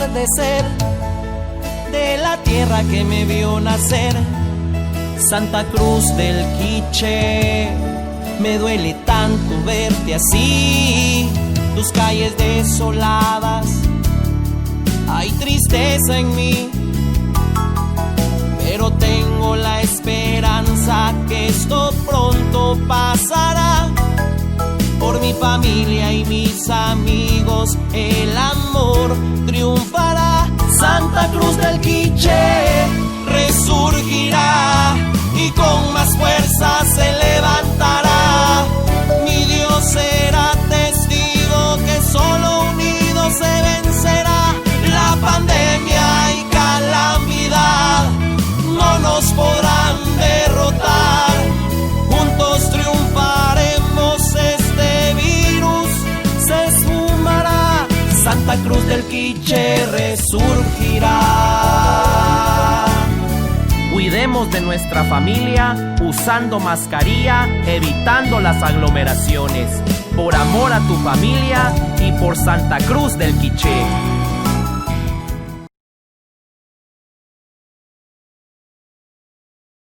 atardecer de la tierra que me vio nacer. Santa Cruz del Quiché, me duele tanto verte así. Tus calles desoladas, hay tristeza en mí, pero tengo la esperanza que esto pronto pasará. Por mi familia y mis amigos el amor triunfará. Santa Cruz del Quiché resurgirá y con más fuerza se levantará. Mi Dios será testigo que solo unidos se vencerá. La pandemia y calamidad no nos podrán derrotar. Juntos triunfaremos, este virus se esfumará. Santa Cruz del Quiché resurgirá. Cuidemos de nuestra familia usando mascarilla, evitando las aglomeraciones. Por amor a tu familia y por Santa Cruz del Quiché.